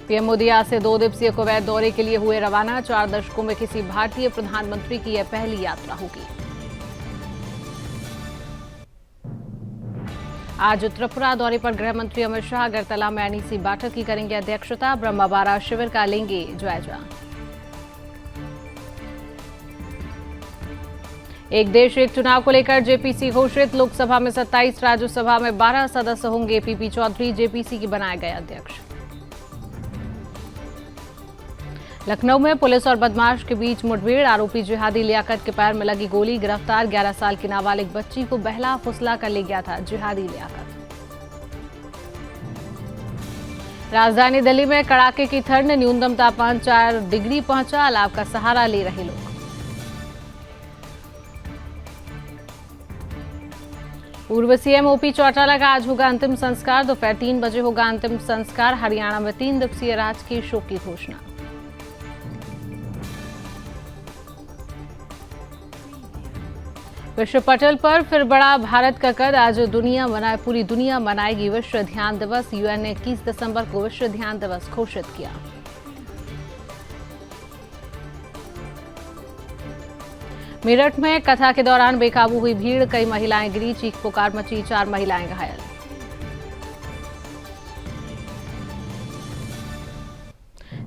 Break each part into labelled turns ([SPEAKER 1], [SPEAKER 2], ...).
[SPEAKER 1] PM Modi आज से 2 दिवसीय कुवैत दौरे के लिए हुए रवाना। 4 दशकों में किसी भारतीय प्रधानमंत्री की यह पहली यात्रा होगी। आज त्रिपुरा दौरे पर गृह मंत्री अमित शाह अगरतला में एनईसी बैठक की करेंगे अध्यक्षता। ब्रह्मबारा शिविर का लेंगे जायजा। एक देश एक चुनाव को लेकर जेपीसी घोषित। लोकसभा में 27, राज्यसभा में 12 सदस्य होंगे। पीपी चौधरी जेपीसी की बनाए गए अध्यक्ष। लखनऊ में पुलिस और बदमाश के बीच मुठभेड़। आरोपी जिहादी लियाकत के पैर में लगी गोली। गिरफ्तार 11 साल की नाबालिग बच्ची को बहला फुसला कर ले गया था जिहादी लियाकत। राजधानी दिल्ली में कड़ाके की ठंड। न्यूनतम तापमान 4 डिग्री पहुंचा। अलाव का सहारा ले रहे लोग। पूर्व सीएम ओपी चौटाला का आज होगा अंतिम संस्कार। दोपहर 3 बजे होगा अंतिम संस्कार। हरियाणा में 3 दिवसीय राजकीय शोक की घोषणा। विश्व पटल पर फिर बढ़ा भारत का कद। आज पूरी दुनिया मनाएगी विश्व ध्यान दिवस। यूएन ने 21 दिसंबर को विश्व ध्यान दिवस घोषित किया। मेरठ में कथा के दौरान बेकाबू हुई भीड़। कई महिलाएं गिरी। चीख पुकार मची। 4 महिलाएं घायल।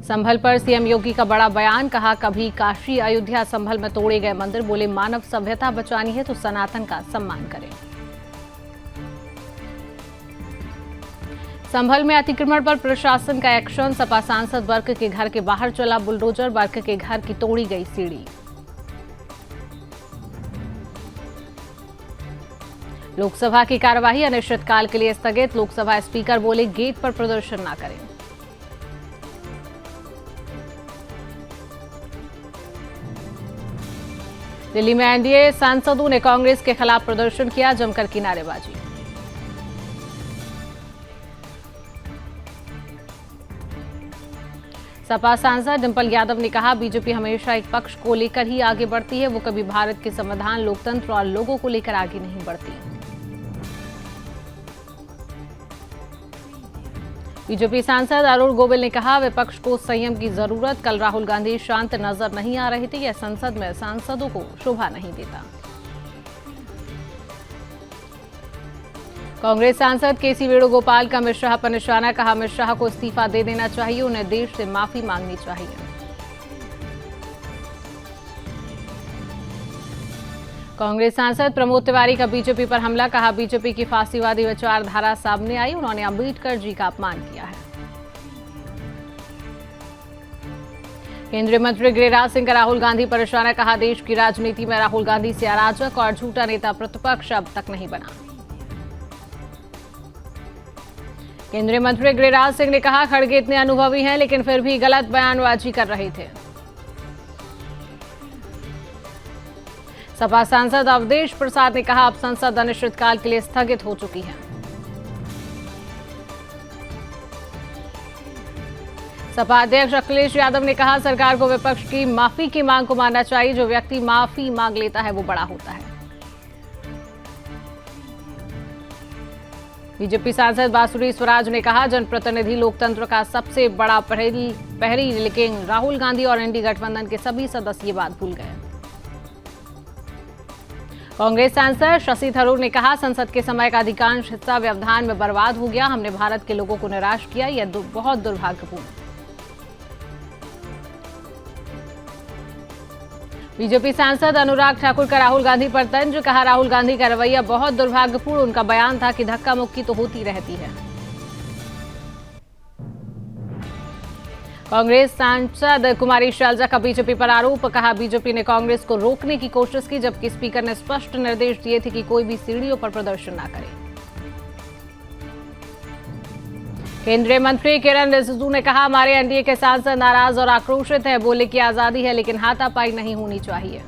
[SPEAKER 1] संभल पर सीएम योगी का बड़ा बयान। कहा कभी काशी अयोध्या संभल में तोड़े गए मंदिर। बोले मानव सभ्यता बचानी है तो सनातन का सम्मान करें। संभल में अतिक्रमण पर प्रशासन का एक्शन। सपा सांसद वर्क के घर के बाहर चला बुलडोजर। वर्क के घर की तोड़ी गई सीढ़ी। लोकसभा की कार्यवाही अनिश्चितकाल के लिए स्थगित। लोकसभा स्पीकर बोले गेट पर प्रदर्शन न करें। दिल्ली में एनडीए सांसदों ने कांग्रेस के खिलाफ प्रदर्शन किया। जमकर की नारेबाजी। सपा सांसद डिंपल यादव ने कहा बीजेपी हमेशा एक पक्ष को लेकर ही आगे बढ़ती है। वो कभी भारत के संविधान, लोकतंत्र और लोगों को लेकर आगे नहीं बढ़ती। बीजेपी सांसद अरुण गोविल ने कहा विपक्ष को संयम की जरूरत। कल राहुल गांधी शांत नजर नहीं आ रहे थे। यह संसद में सांसदों को शोभा नहीं देता। कांग्रेस सांसद केसी वेणुगोपाल का अमित शाह पर निशाना। कहा अमित शाह को इस्तीफा दे देना चाहिए। उन्हें देश से माफी मांगनी चाहिए। कांग्रेस सांसद प्रमोद तिवारी का बीजेपी पर हमला। कहा बीजेपी की फांसीवादी विचारधारा सामने आई। उन्होंने अंबेडकर जी का अपमान किया है। केंद्रीय मंत्री गिरिराज सिंह का राहुल गांधी पर निशाना। कहा देश की राजनीति में राहुल गांधी से अराजक और झूठा नेता प्रतिपक्ष अब तक नहीं बना। केंद्रीय मंत्री गिरिराज सिंह ने कहा खड़गे इतने अनुभवी हैं लेकिन फिर भी गलत बयानबाजी कर रहे थे। सपा सांसद अवधेश प्रसाद ने कहा अब संसद अनिश्चितकाल के लिए स्थगित हो चुकी है। सपा अध्यक्ष अखिलेश यादव ने कहा सरकार को विपक्ष की माफी की मांग को मानना चाहिए। जो व्यक्ति माफी मांग लेता है वो बड़ा होता है। बीजेपी सांसद बांसुरी स्वराज ने कहा जनप्रतिनिधि लोकतंत्र का सबसे बड़ा पहरी लेकिन राहुल गांधी और एनडीए गठबंधन के सभी सदस्य ये बात भूल गए। कांग्रेस सांसद शशि थरूर ने कहा संसद के समय का अधिकांश हिस्सा व्यवधान में बर्बाद हो गया। हमने भारत के लोगों को निराश किया। यह बहुत दुर्भाग्यपूर्ण। बीजेपी सांसद अनुराग ठाकुर का राहुल गांधी पर तंज। कहा राहुल गांधी का रवैया बहुत दुर्भाग्यपूर्ण। उनका बयान था कि धक्का मुक्की तो होती रहती है। कांग्रेस सांसद कुमारी शैलजा का बीजेपी पर आरोप। कहा बीजेपी ने कांग्रेस को रोकने की कोशिश की जबकि स्पीकर ने स्पष्ट निर्देश दिए थे कि कोई भी सीढ़ियों पर प्रदर्शन न करे। केंद्रीय मंत्री किरण रिजिजू ने कहा हमारे एनडीए के सांसद नाराज और आक्रोशित हैं। बोले कि आजादी है लेकिन हाथापाई नहीं होनी चाहिए।